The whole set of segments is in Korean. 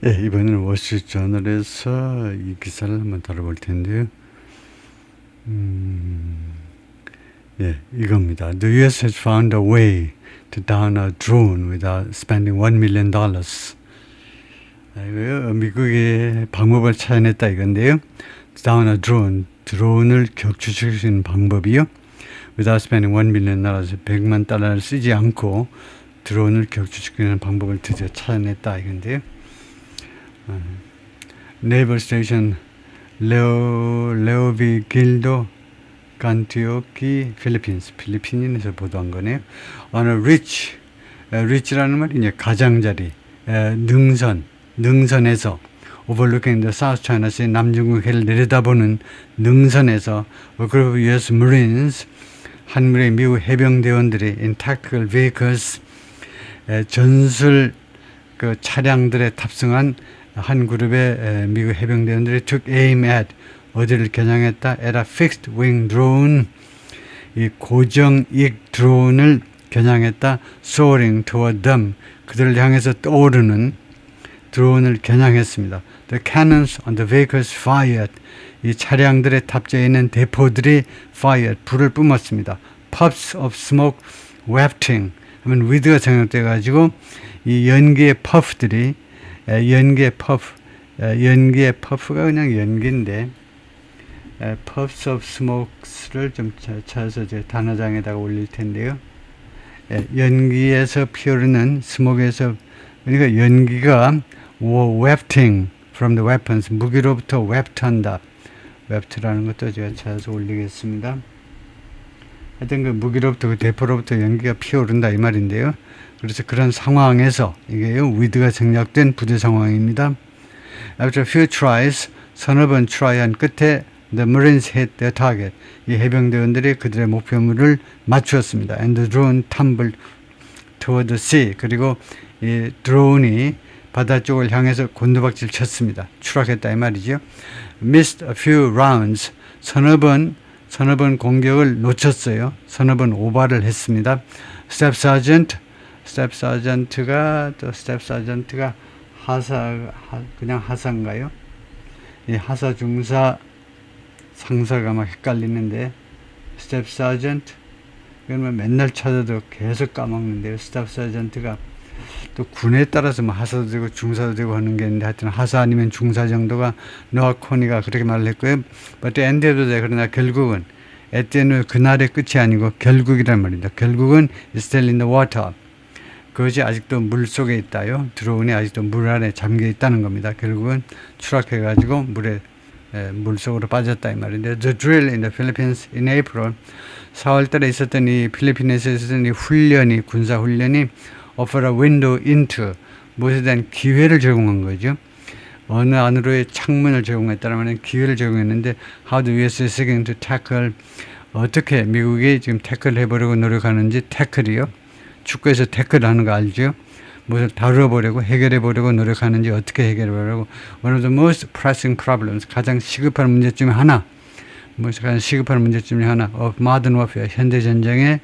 예, 이번에는 월스트리트저널에서 이 기사를 한번 다뤄볼 텐데요. 예, 이겁니다. The U.S. has found a way to down a drone without spending $1 million. 이거요, 미국의 방법을 찾아냈다 이건데요. Down a drone, 드론을 격추시킬 수 있는 방법이요. Without spending $1 million, 100만 달러를 쓰지 않고 드론을 격추시키는 방법을 드디어 찾아냈다 이건데요. 네이버 스테이션 레오비길도 간티오키 필리핀에서 보도한 거네요. On a rich라는 말이 이제 가장자리, 능선에서 overlooking the South China Sea, 남중국 해를 내려다보는 능선에서 a group of U.S. Marines, 한국의 미국 해병대원들이 in tactical vehicles, 전술 그 차량들에 탑승한 한 그룹의 미국 해병대원들이 took aim at, 어디를 겨냥했다? at a fixed wing drone, 이 고정익 드론을 겨냥했다. soaring toward them, 그들을 향해서 떠오르는 드론을 겨냥했습니다. The cannons on the vehicles fired, 이 차량들에 탑재해 있는 대포들이 fired, 불을 뿜었습니다. puffs of smoke wafting, 하면 위드가 생략돼 가지고 이 연기의 퍼프들이, 연기의 퍼프가 그냥 연기인데, puffs of smokes를 좀 찾아서 제 단어장에다가 올릴 텐데요. 연기에서 피어오르는 스모크에서, 그러니까 연기가 wafting from the weapons, 무기로부터 웹트한다. 웹트라는 것도 제가 찾아서 올리겠습니다. 하여튼 그 무기로부터, 그 대포로부터 연기가 피어오른다 이 말인데요. 그래서 그런 상황에서, 이게요, 위드가 생략된 부대 상황입니다. After a few tries, 서너 번 트라이한 끝에 the Marines hit their target, 이 해병대원들이 그들의 목표물을 맞추었습니다. And the drone tumbled toward the sea, 그리고 이 드론이 바다 쪽을 향해서 곤두박질 쳤습니다. 추락했다 이 말이죠. Missed a few rounds, 서너 번 공격을 놓쳤어요. 서너 번 오바를 했습니다. Staff Sergeant가 그냥 하사인가요? 이 하사 중사 상사가 막 헷갈리는데, Staff Sergeant, 그러면 맨날 찾아도 계속 까먹는데요. Staff Sergeant가 또 군에 따라서 뭐 하사도 되고 중사도 되고 하는 게 있는데, 하여튼 하사 아니면 중사 정도가 노아 코니가 그렇게 말을 했고요. But the end of the day, 그러나 결국은 at the end, 그날의 끝이 아니고 결국이란 말입니다. 결국은 is still in the water, 그것이 아직도 물 속에 있다요. 드론이 아직도 물 안에 잠겨 있다는 겁니다. 결국은 추락해가지고 물 속으로 빠졌다 이 말인데, the drill in the Philippines in April, 4월달에 있었던 이 필리핀에서 있었던 이 훈련이, 군사 훈련이 offer a window into, 무엇에 대한 기회를 제공한 거죠. 어느 안으로의 창문을 제공했다면 기회를 제공했는데, how the U.S. is seeking to tackle, 어떻게 미국이 지금 태클 해보려고 노력하는지. 태클이요, 축구에서 태클 하는 거 알죠? 무엇을 다뤄보려고, 해결해보려고 노력하는지, 어떻게 해결해보려고. One of the most pressing problems, 가장 시급한 문제점 하나, 가장 시급한 문제점 하나 of modern warfare, 현대 전쟁의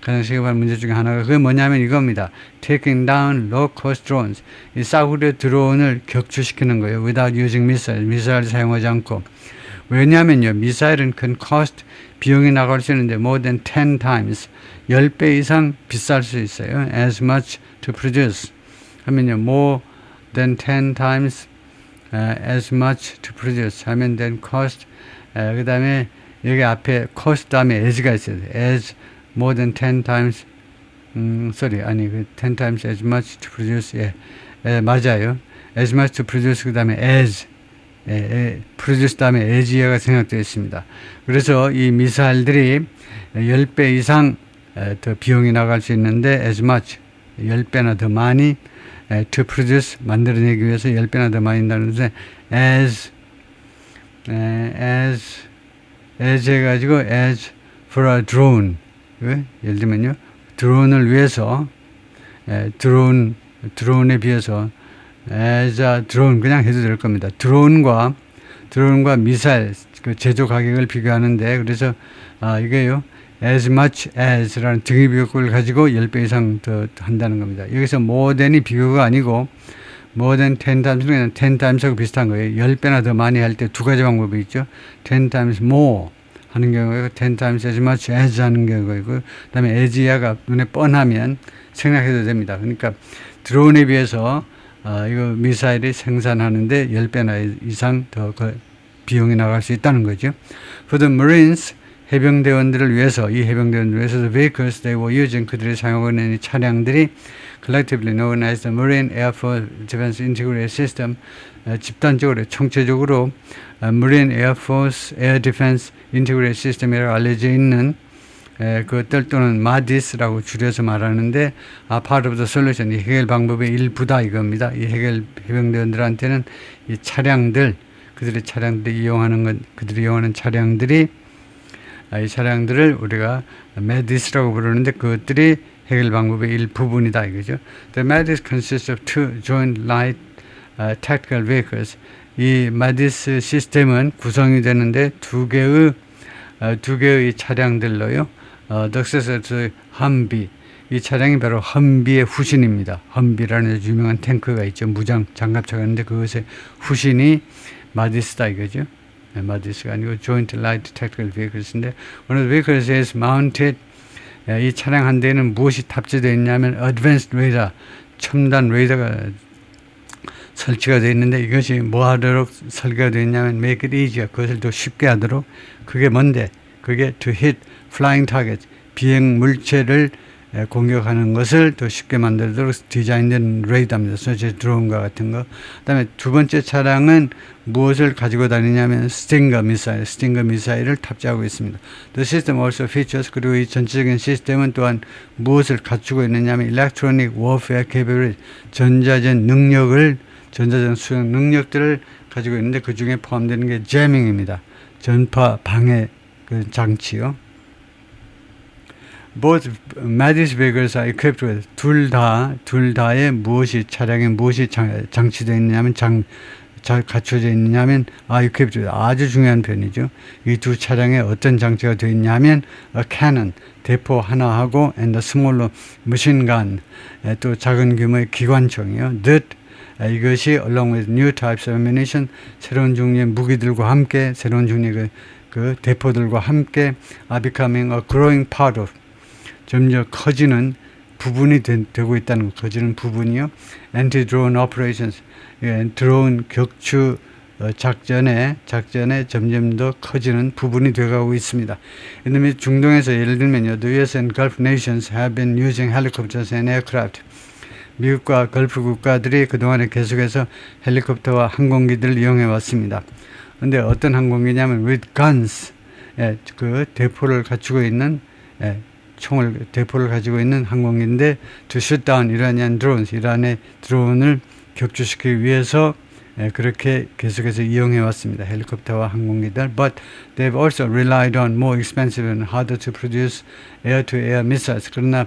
가장 시급한 문제 중에 하나가, 그게 뭐냐면 이겁니다. Taking down low-cost drones, 이 싸구려 드론을 격추시키는 거예요. Without using missiles, 미사일을 사용하지 않고. 왜냐면요, 미사일은 큰 cost, 비용이 나갈 수 있는데 more than 10 times, 10배 이상 비쌀 수 있어요. As much to produce 하면요, more than 10 times as much to produce 하면 then cost, 그 다음에 여기 앞에 cost 다음에 as가 있어요. as more than 10 times, 10 times as much to produce, 맞아요. as much to produce, 그 다음에 as, produce 다음에 as가 생략되어 있습니다. 그래서 이 미사일들이 10배 이상 더 비용이 나갈 수 있는데, as much, 10배나 더 많이, to produce, 만들어내기 위해서 10배나 더 많이 나누는데, as 해가지고 as for a drone, 예를 들면요, 드론을 위해서, 드론에 비해서 as a drone 그냥 해도 될 겁니다. 드론과 미사일 그 제조 가격을 비교하는데, 그래서 이게요, as much as라는 등의 비교를 가지고 10배 이상 더 한다는 겁니다. 여기서 more than이 비교가 아니고 more than 10 times, 그냥 10 times하고 비슷한 거예요. 10배나 더 많이 할 때 두 가지 방법이 있죠. 10 times more 하는 경우가 있고 10 times as much as 하는 경우가 있고, 그 다음에 as 야가 눈에 뻔하면 생략해도 됩니다. 그러니까 드론에 비해서 이거 미사일이 생산하는데 10배나 이상 더 비용이 나갈 수 있다는 거죠. For the Marines, 해병대원들을 위해서, 이 해병대원들을 위해서 the vehicles they were using, 그들이 사용하고 있는 이 차량들이 collectively known as the Marine Air Force Defense Integrated System, 집단적으로 총체적으로 Marine Air Force Air Defense Integrated System이라고 알려져 있는 그것들 또는 MADIS라고 줄여서 말하는데 part of the solution, 이 해결 방법의 일부다 이겁니다. 이 해병대원들한테는 이 차량들, 그들의 차량들이 이용하는 건, 그들이 이용하는 차량들이 이 차량들을 우리가 MADIS라고 부르는데 그것들이 해결 방법의 일부분이다 이거죠. The MADIS consists of two joint light tactical vehicles. 이 MADIS 시스템은 구성이 되는데 두 개의 차량들로요. The successor 험비. 이 차량이 바로 험비의 후신입니다. 험비라는 유명한 탱크가 있죠. 무장 장갑차가 있는데 그것의 후신이 마디스다 이거죠. 마디스가 아니고 Joint Light Tactical Vehicles인데 one of the vehicles is mounted. 이 차량 한 대에는 무엇이 탑재되어 있냐면 Advanced Radar, 첨단 레이더가 설치가 되어 있는데 이것이 뭐 하도록 설계가 되어 있냐면 make it easier, 그것을 더 쉽게 하도록. 그게 뭔데? 그게 to hit flying targets, 비행 물체를 공격하는 것을 더 쉽게 만들도록 디자인된 레이더입니다. 수제 드론과 같은 거. 그다음에 두 번째 차량은 무엇을 가지고 다니냐면 스팅거 미사일을 탑재하고 있습니다. The system also features, 그리고 이 전체적인 시스템은 또한 무엇을 갖추고 있느냐면 electronic warfare capability, 전자전 수행 능력들을 가지고 있는데 그 중에 포함되는 게 jamming입니다. 전파 방해 장치요. Both MADIS vehicles are equipped with, 둘 다의 차량에 무엇이 장치되어 있느냐면 갖춰져 있느냐면 equipped with, 아주 중요한 표현이죠. 이 두 차량에 어떤 장치가 되어 있냐면 a cannon, 대포 하나하고 and a smaller machine gun, 또 작은 규모의 기관총이요. that 이것이 along with new types of ammunition, 새로운 종류의 무기들과 함께, 새로운 종류의 그 대포들과 함께 are becoming a growing part of, 점점 커지는 부분이 되고 있다는 거. 커지는 부분이요. Anti-drone operations, 드론 격추 작전에 점점 더 커지는 부분이 되어가고 있습니다. 이놈이 중동에서 예를 들면요, the US and Gulf nations have been using helicopters and aircraft. 미국과 걸프 국가들이 그동안에 계속해서 헬리콥터와 항공기들을 이용해 왔습니다. 그런데 어떤 항공기냐면 with guns, 그 대포를 갖추고 있는 대포를 가지고 있는 항공기인데 to shoot down Iranian drones, 이란의 드론을 격추시키기 위해서 그렇게 계속해서 이용해 왔습니다. 헬리콥터와 항공기들. But they've also relied on more expensive and harder to produce air-to-air missiles. 그러나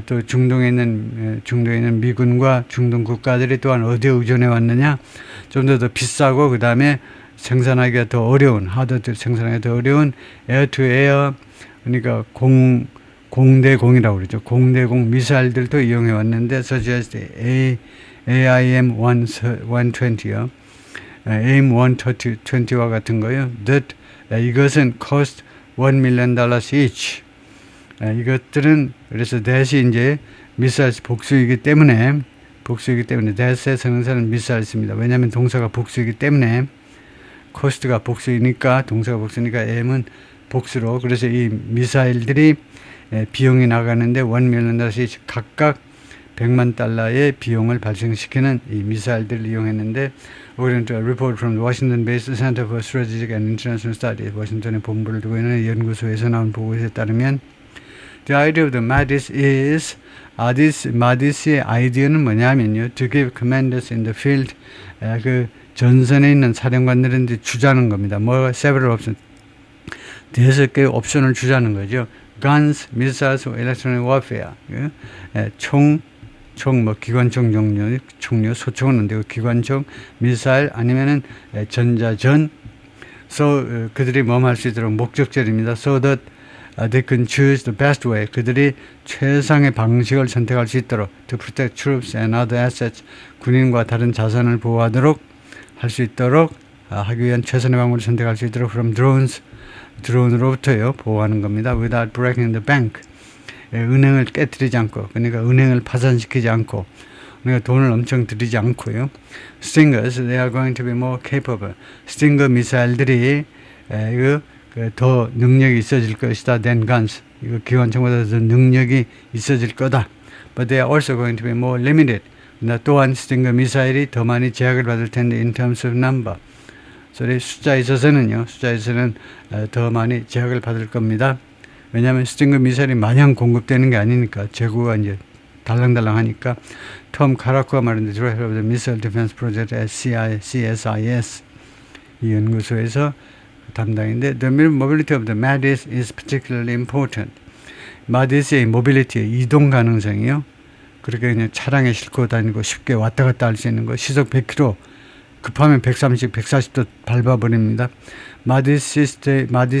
또 중동에 있는 미군과 중동 국가들이 또한 어디에 의존해 왔느냐? 좀 더 비싸고 그 다음에 생산하기가 더 어려운, 생산하기가 더 어려운 air-to-air, 그러니까 공대공이라고 그러죠. 공대공 미사일들도 이용해 왔는데 such as the AIM-120요. AIM-120와 같은 거요. that 이것은 cost $1 million each. 이것들은 그래서 that이 이제 미사일 복수이기 때문에 that에 생산하는 미사일 있습니다. 왜냐하면 동사가 복수이기 때문에 cost가 복수이니까, 동사가 복수니까 M은 복수로, 그래서 이 미사일들이 비용이 나가는데 $1 million each, 각각 $100만 비용을 발생시키는 이 미사일들을 이용했는데, according to a report from the Washington-based Center for Strategic and International Studies, 워싱턴에 본부를 두고 있는 연구소에서 나온 보고서에 따르면 the idea of the MADIS is, MADIS의 아이디어는 뭐냐면요, to give commanders in the field, 그 전선에 있는 사령관들한테 주자는 겁니다. 뭐 several options, 6개의 옵션을 주자는 거죠. guns, missiles, electronic warfare, 기관총 종류, 소총은 안 되고 기관총, 미사일 아니면은 전자전, 그들이 할 수 있도록 목적절입니다. So that they can choose the best way. 그들이 최상의 방식을 선택할 수 있도록 to protect troops and other assets. 군인과 다른 자산을 보호하도록 할 수 있도록 하기 위한 최선의 방법을 선택할 수 있도록 from drones. 드론으로부터요 보호하는 겁니다. Without breaking the bank. 은행을 깨뜨리지 않고 그러니까 은행을 파산시키지 않고 그러니까 돈을 엄청 들이지 않고요. Stingers, they are going to be more capable. 스팅거 미사일들이 더 능력이 있어질 것이다. than guns. 이거 기관총보다 더 능력이 있어질 거다. But they are also going to be more limited. 또한 스팅거 미사일이 더 많이 제약을 받을 텐데 in terms of number. 소리 숫자에 있어서는 더 많이 제약을 받을 겁니다. 왜냐하면 스팅거 미사일이 마냥 공급되는 게 아니니까 재고가 이제 달랑달랑하니까. 톰 카라코가 말하는 Director of the Missile Defense Project at CSIS 이 연구소에서 담당인데 The mobility of the MADIS is particularly important. MADIS의 모빌리티 이동 가능성이요. 그렇게 그냥 차량에 싣고 다니고 쉽게 왔다 갔다 할 수 있는 거 시속 100km 급하면 130, 140도 밟아버립니다. 마디스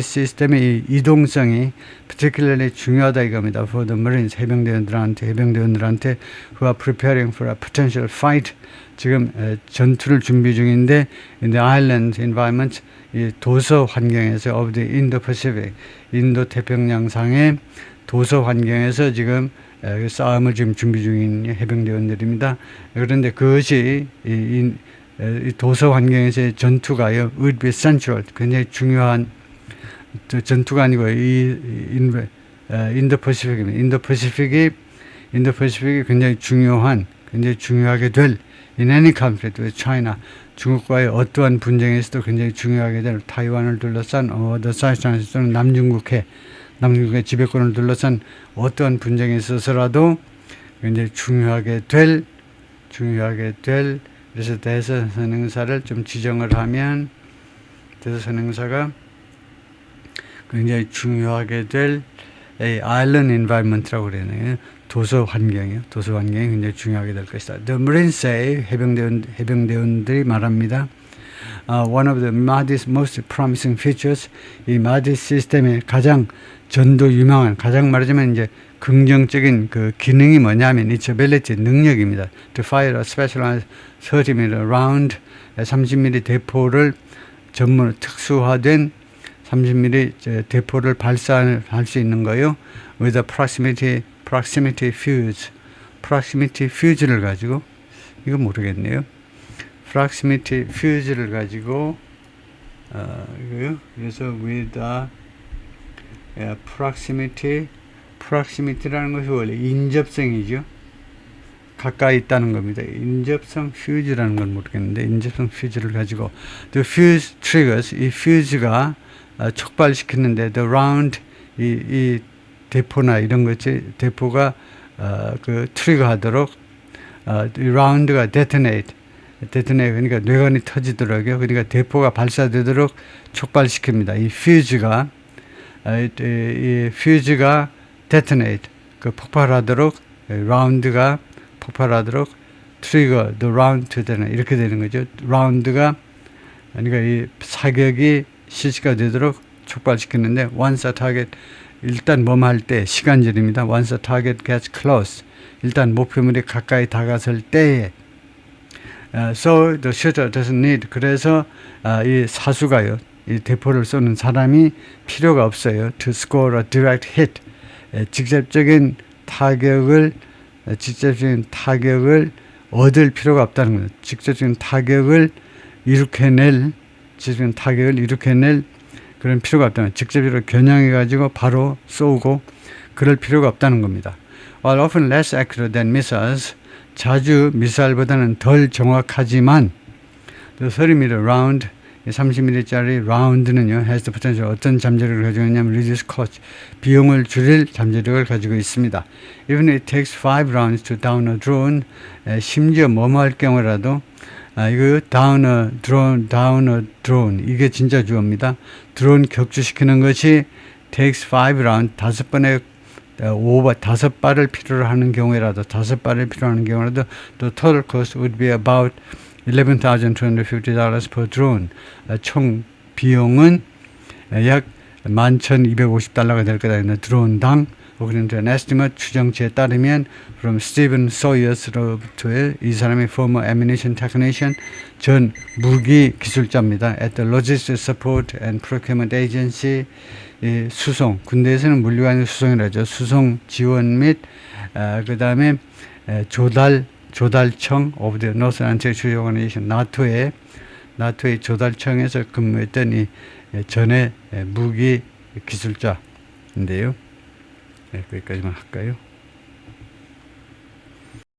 시스템의 이 이동성이 particularly 중요하다 이겁니다. For the Marines, 해병대원들한테 who are preparing for a potential fight. 지금 전투를 준비 중인데 in the island environment, 이 도서 환경에서 of the Indo-Pacific, 인도 태평양상의 도서 환경에서 지금 싸움을 지금 준비 중인 해병대원들입니다. 그런데 그것이 이 도서 환경에서의 전투가요, would be central, 굉장히 중요한 전투가 아니고 인도퍼시픽입니다. 인도퍼시픽이 굉장히 중요하게 될 in any conflict with China, 중국과의 어떠한 분쟁에서도 굉장히 중요하게 될 타이완을 둘러싼 the South 또는 남중국해 지배권을 둘러싼 어떠한 분쟁에 있어서라도 굉장히 중요하게 될 그래서 대서선행사를 좀 지정을 하면 대서선행사가 굉장히 중요하게 될 island environment라고 그러네요. 도서 환경이 굉장히 중요하게 될 것이다. The Marines say, 해병대원들이 말합니다. One of the MADIS most promising features, 이 MADIS 시스템의 가장 전도 유망한, 가장 말하자면 이제 긍정적인 그 기능이 뭐냐면 its ability, 능력입니다. To fire a specialized 30mm round, 30mm 대포를 전문 특수화된 30mm 대포를 발사할 수 있는 거요. With a proximity fuse를 가지고, 이거 모르겠네요. proximity fuse를 가지고 이거요. 그래서 with a proximity라는 것이 원래 인접성이죠. 가까이 있다는 겁니다. 인접성 fuse라는 건 모르겠는데 인접성 fuse를 가지고 the fuse triggers, 이 fuse가 촉발시키는데 the round, 이 대포나 이런 것이 대포가 그 트리거하도록 이 라운드가 detonate 그러니까 뇌관이 터지도록요. 그러니까 대포가 발사되도록 촉발시킵니다. 이 퓨즈가 detonate 그 폭발하도록 라운드가 폭발하도록 트리거 the round to detonate 이렇게 되는 거죠. 라운드가 그러니까 이 사격이 실시가 되도록 촉발시키는데 once a target 일단 뭐할 때 시간절입니다. Once the target gets close, 일단 목표물이 가까이 다가설 때에 so the shooter doesn't need, 그래서 이 사수가요, 이 대포를 쏘는 사람이 필요가 없어요. To score a direct hit, 직접적인 타격을 얻을 필요가 없다는 거예요. 직접적인 타격을 일으켜낼 그런 필요가 없다는, 직접적으로 겨냥해가지고 바로 쏘고 그럴 필요가 없다는 겁니다. While often less accurate than missiles, 자주 미사일보다는 덜 정확하지만 the 30mm round, 30mm짜리 라운드는요, has the potential, 어떤 잠재력을 가지고 있냐면 reduce cost, 비용을 줄일 잠재력을 가지고 있습니다. Even it takes 5 rounds to down a drone, 심지어 뭐할 경우라도 이거 down a drone 이게 진짜 주어입니다. 드론 격추시키는 것이 takes 5 rounds, 5발을 필요로 하는 경우라도 the total cost would be about $11,250 per drone. 총 비용은 약 11,250달러가 될 거다. 드론당 according to an estimate, 추정치에 따르면 from Stephen Sayers로부터의 이 사람이 former ammunition technician, 전 무기 기술자입니다. at the Logistics Support and Procurement Agency, 수송, 군대에서는 물류관의 수송이라죠. 수송 지원 및 그 다음에 조달청 of the Northern Anti-Treaty Organization, 나토의 조달청에서 근무했던 이 전에 무기 기술자인데요. 네, 거기까지만 할까요?